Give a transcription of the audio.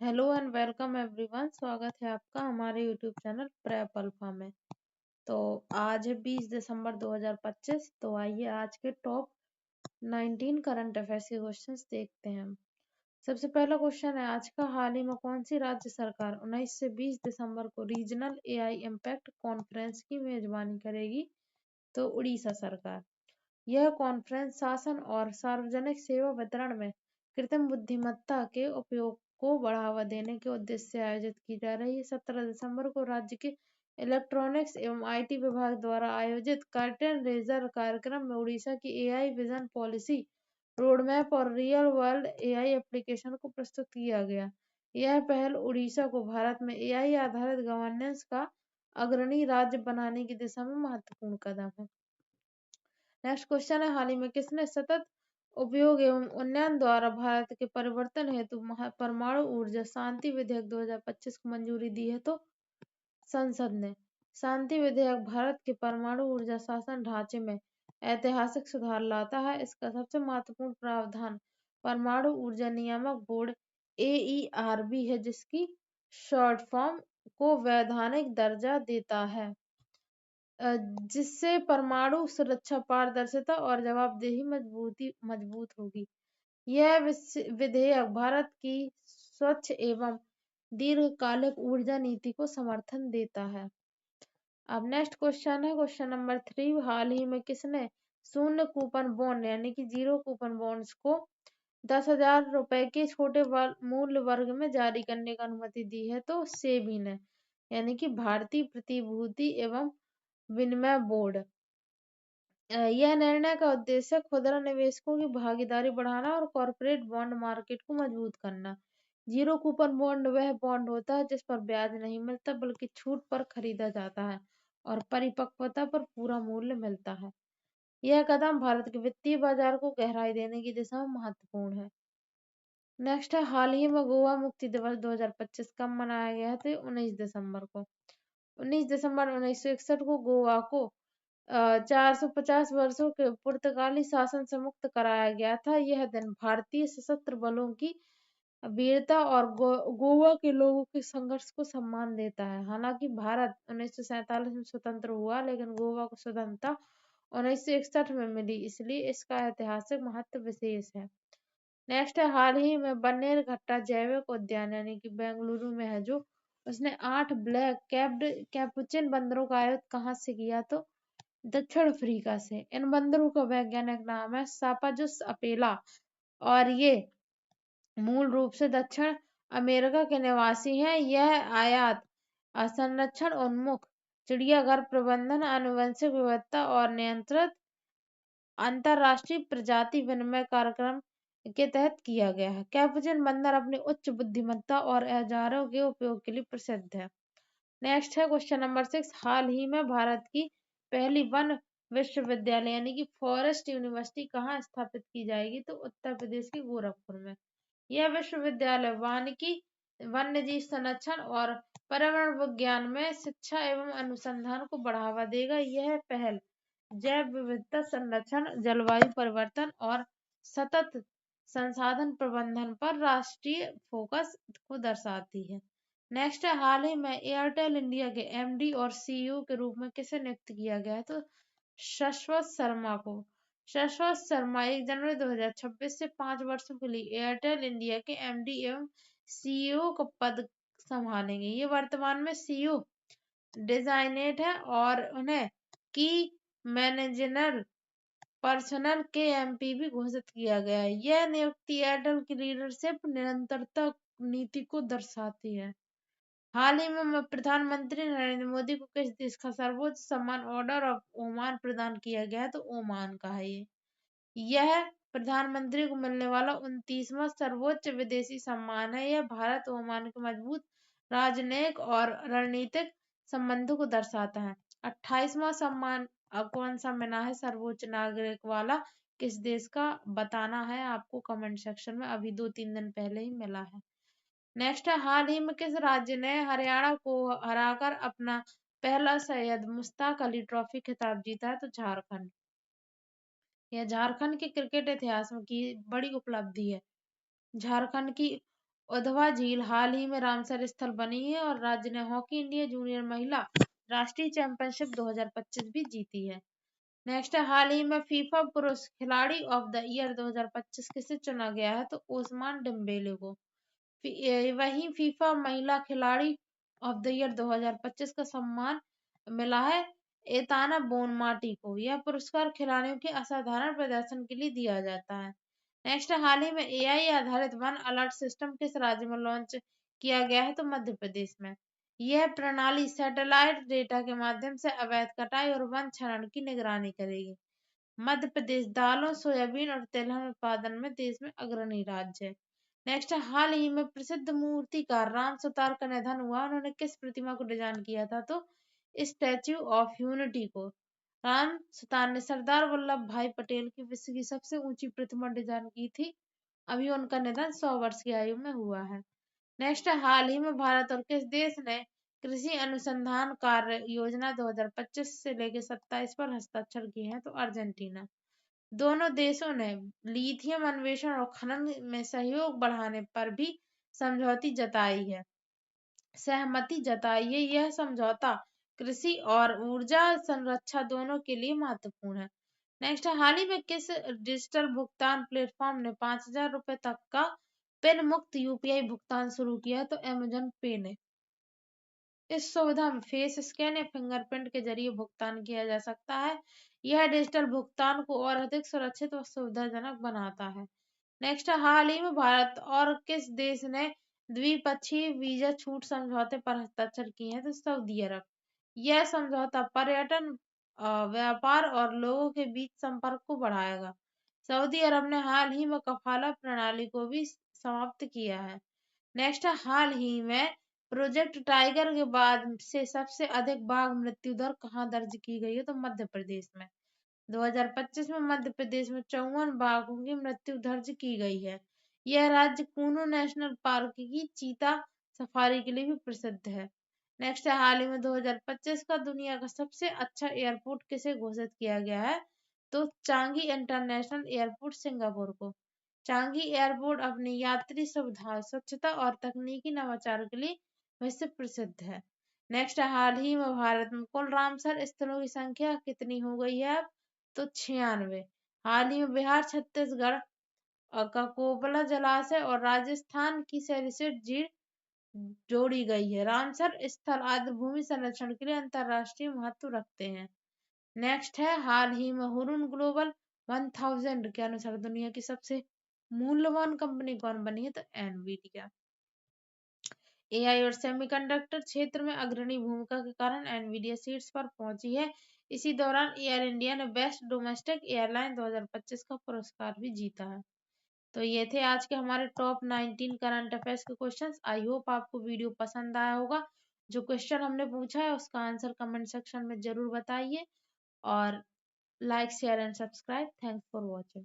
Hello and welcome everyone. स्वागत है आपका हमारे यूट्यूब चैनल प्रेप अल्फा में। तो आज है 20 दिसंबर 2025। तो आइए आज के टॉप 19 करंट अफेयर्स के क्वेश्चंस देखते हैं हम। सबसे पहला क्वेश्चन है आज का, हाल ही में कौन सी राज्य सरकार 19 से 20 दिसंबर को रीजनल एआई इम्पैक्ट कॉन्फ्रेंस की मेजबानी करेगी? तो उड़ीसा सरकार। यह कॉन्फ्रेंस शासन और सार्वजनिक सेवा वितरण में कृत्रिम बुद्धिमत्ता के उपयोग को बढ़ावा देने के उद्देश्य से आयोजित की जा रही है। 17 दिसंबर को राज्य के इलेक्ट्रॉनिक्स एवं आईटी विभाग द्वारा आयोजित कर्टेन रेजर कार्यक्रम में उड़ीसा की एआई विजन पॉलिसी रोडमैप और रियल वर्ल्ड एआई एप्लीकेशन को प्रस्तुत किया गया। यह पहल उड़ीसा को भारत में एआई आधारित गवर्नेंस का अग्रणी राज्य बनाने की दिशा में महत्वपूर्ण कदम है। नेक्स्ट क्वेश्चन है, हाल ही में किसने सतत उपयोग एवं उन्नयन द्वारा भारत के परिवर्तन हेतु परमाणु ऊर्जा शांति विधेयक 2025 को मंजूरी दी है? तो संसद ने। शांति विधेयक भारत के परमाणु ऊर्जा शासन ढांचे में ऐतिहासिक सुधार लाता है। इसका सबसे महत्वपूर्ण प्रावधान परमाणु ऊर्जा नियामक बोर्ड AERB है, जिसकी शॉर्ट फॉर्म को वैधानिक दर्जा देता है, जिससे परमाणु सुरक्षा, पारदर्शिता और जवाबदेही मजबूत होगी। यह विधेयक भारत की स्वच्छ एवं दीर्घकालिक ऊर्जा नीति को समर्थन देता है। अब नेक्स्ट क्वेश्चन है क्वेश्चन नंबर 3, हाल ही में किसने शून्य कूपन बॉन्ड यानी कि जीरो कूपन बॉन्ड्स को 10,000 रुपए के छोटे मूल्य वर्ग में जारी करने की अनुमति दी है? तो सेबी ने, यानी कि भारतीय प्रतिभूति एवं विनिमय बोर्ड। यह निर्णय का उद्देश्य खुदरा निवेशकों की भागीदारी बढ़ाना और कॉरपोरेट बॉन्ड मार्केट को मजबूत करना। जीरो कूपन बॉन्ड वह बॉन्ड होता है जिस पर ब्याज नहीं मिलता बल्कि छूट पर खरीदा जाता है और परिपक्वता पर पूरा मूल्य मिलता है। यह कदम भारत के वित्तीय बाजार को गहराई देने की दिशा में महत्वपूर्ण है। नेक्स्ट है, हाल ही में गोवा मुक्ति दिवस 2025 कब मनाया गया है? तो 19 दिसंबर को। 19 दिसंबर 1961 को गोवा को 450 वर्षों के पुर्तगाली शासन से मुक्त कराया गया था। यह दिन भारतीय सशस्त्र बलों की वीरता और गोवा के लोगों के संघर्ष को सम्मान देता है। हालांकि भारत 1947 में स्वतंत्र हुआ, लेकिन गोवा को स्वतंत्रता 1961 में मिली, इसलिए इसका ऐतिहासिक महत्व विशेष है। नेक्स्ट है, हाल ही में बन्नेरघट्टा जैविक उद्यान यानी कि बेंगलुरु में है, जो उसने 8 ब्लैक कैप्ड कैपुचिन बंदरों का आयात कहाँ से किया? तो दक्षिण अफ्रीका से। इन बंदरों का वैज्ञानिक नाम है सापाजुस अपेला और ये मूल रूप से दक्षिण अमेरिका के निवासी हैं। यह आयात संरक्षण उन्मुख चिड़ियाघर प्रबंधन, आनुवंशिक विविधता और नियंत्रित अंतरराष्ट्रीय प्रजाति विनिमय कार्यक्रम के तहत किया गया है। कैपुचिन बंदर अपनी उच्च बुद्धिमत्ता और औजारों के उपयोग के लिए प्रसिद्ध है। नेक्स्ट है क्वेश्चन नंबर 6, हाल ही में भारत की पहली वन विश्वविद्यालय यानी कि फॉरेस्ट यूनिवर्सिटी कहाँ स्थापित की जाएगी? तो उत्तर प्रदेश के गोरखपुर में। यह विश्वविद्यालय वानिकी, वन्यजीव संरक्षण और पर्यावरण विज्ञान में शिक्षा एवं अनुसंधान को बढ़ावा देगा। यह पहल जैव विविधता संरक्षण, जलवायु परिवर्तन और सतत संसाधन प्रबंधन पर राष्ट्रीय फोकस को दर्शाती है। नेक्स्ट है, हाल ही में एयरटेल इंडिया के MD और CEO के रूप में किसे नियुक्त किया गया है? तो शाश्वत शर्मा को। शाश्वत शर्मा 1 जनवरी 2026 से 5 वर्षों के लिए एयरटेल इंडिया के MD एवं CEO का पद संभालेंगे। ये वर्तमान में CEO डिजाइनेट है और उन्हें की मैनेजरल पर्सनल के MP भी घोषित किया गया है। यह नियुक्ति एयरटेल की लीडरशिप निरंतरता नीति को दर्शाती है। हाल ही में प्रधानमंत्री नरेंद्र मोदी को किस देश का सर्वोच्च सम्मान ऑर्डर ऑफ ओमान प्रदान किया गया है? तो ओमान का है ये। यह प्रधानमंत्री को मिलने वाला 29वां सर्वोच्च विदेशी सम्मान है। यह भारत ओमान के मजबूत राजनयिक और रणनीतिक संबंधों को दर्शाता है। 28वां सम्मान कौन सा मिला है सर्वोच्च नागरिक वाला? किस देश का बताना है आपको कमेंट सेक्शन में, अभी 2-3 दिन पहले ही मिला है। नेक्स्ट है, हाल ही में किस राज्य ने हरियाणा को हराकर अपना पहला सैयद मुश्ताक अली ट्रॉफी खिताब जीता है? तो झारखंड। यह झारखंड के क्रिकेट इतिहास में की बड़ी उपलब्धि है। झारखंड की उधवा झील हाल ही में रामसर स्थल बनी है और राज्य ने हॉकी इंडिया जूनियर महिला राष्ट्रीय चैंपियनशिप 2025 भी जीती है। नेक्स्ट है, हाल ही में फीफा पुरुष खिलाड़ी ऑफ द ईयर 2025 किसे चुना गया है? तो ओस्मान डिम्बेले को। वहीं फीफा महिला खिलाड़ी ऑफ द ईयर 2025 का सम्मान मिला है एताना बोनमाटी को। यह पुरस्कार खिलाड़ियों के असाधारण प्रदर्शन के लिए दिया जाता है। नेक्स्ट, हाल ही में एआई आधारित वन अलर्ट सिस्टम किस राज्य में लॉन्च किया गया है? तो मध्य प्रदेश में। यह प्रणाली सैटेलाइट डेटा के माध्यम से अवैध कटाई और वन क्षरण की निगरानी करेगी। मध्य प्रदेश दालों, सोयाबीन और तिलहन उत्पादन में देश में अग्रणी राज्य है। नेक्स्ट, हाल ही में प्रसिद्ध मूर्तिकार राम सुतार का निधन हुआ। उन्होंने किस प्रतिमा को डिजाइन किया था? तो स्टैच्यू ऑफ यूनिटी को। राम सुतार ने सरदार वल्लभ भाई पटेल की विश्व की सबसे ऊंची प्रतिमा डिजाइन की थी। अभी उनका निधन 100 वर्ष की आयु में हुआ है। नेक्स्ट, हाल ही में भारत और किस देश ने कृषि अनुसंधान कार्य योजना 2025 से लेकर 27 पर हस्ताक्षर किए हैं? तो अर्जेंटीना। दोनों देशों ने लिथियम अन्वेषण और खनन में सहयोग बढ़ाने पर भी सहमति जताई है। यह समझौता कृषि और ऊर्जा संरक्षा दोनों के लिए महत्वपूर्ण है। नेक्स्ट, हाल ही में किस डिजिटल भुगतान प्लेटफॉर्म ने 5,000 रुपए तक का पिन मुक्त यूपीआई भुगतान शुरू किया? तो अमेजन पे ने। इस सुविधा में फेस स्कैन या फिंगरप्रिंट के जरिए भुगतान किया जा सकता है। यह डिजिटल भुगतान को और अधिक सुरक्षित और सुविधाजनक बनाता है। नेक्स्ट, हाल ही में भारत और किस देश ने द्विपक्षीय वीजा छूट समझौते पर हस्ताक्षर किए हैं? तो सऊदी अरब। यह समझौता पर्यटन, व्यापार और लोगों के बीच संपर्क को बढ़ाएगा। सऊदी अरब ने हाल ही में कफाला प्रणाली को भी समाप्त किया है। नेक्स्ट, हाल ही में प्रोजेक्ट टाइगर के बाद से सबसे अधिक बाघ मृत्यु दर कहाँ दर्ज की गई है? तो मध्य प्रदेश में। 2025 में मध्य प्रदेश में 54 बाघों की मृत्यु दर्ज की गई है। यह राज्य कूनू नेशनल पार्क की चीता सफारी के लिए भी प्रसिद्ध है। नेक्स्ट है, हाल ही में 2025 का दुनिया का सबसे अच्छा एयरपोर्ट किसे घोषित किया गया है? तो चांगी इंटरनेशनल एयरपोर्ट सिंगापुर को। चांगी एयरपोर्ट अपनी यात्री सुविधा, स्वच्छता और तकनीकी नवाचार के लिए विश्व प्रसिद्ध है। नेक्स्ट, हाल ही में भारत में कुल रामसर स्थलों की संख्या कितनी हो गई है? तो 96। हाल ही में बिहार, छत्तीसगढ़ का कोपला जलाशय और राजस्थान की सरिस्का झील जोड़ी गई है। रामसर स्थल आर्द्र भूमि संरक्षण के लिए अंतरराष्ट्रीय महत्व रखते हैं। नेक्स्ट है, हाल ही में हुरुन ग्लोबल 1000 के अनुसार दुनिया की सबसे मूल्यवान कंपनी कौन बनी है? तो एनवीडिया। एआई और सेमीकंडक्टर क्षेत्र में अग्रणी भूमिका के कारण एनवीडिया शीर्ष पर पहुंची है। इसी दौरान एयर इंडिया ने बेस्ट डोमेस्टिक एयरलाइन 2025 का पुरस्कार भी जीता है। तो ये थे आज के हमारे टॉप 19 करंट अफेयर्स के क्वेश्चंस। आई होप आपको वीडियो पसंद आया होगा। जो क्वेश्चन हमने पूछा है उसका आंसर कमेंट सेक्शन में जरूर बताइए और like, share and subscribe. Thanks for watching.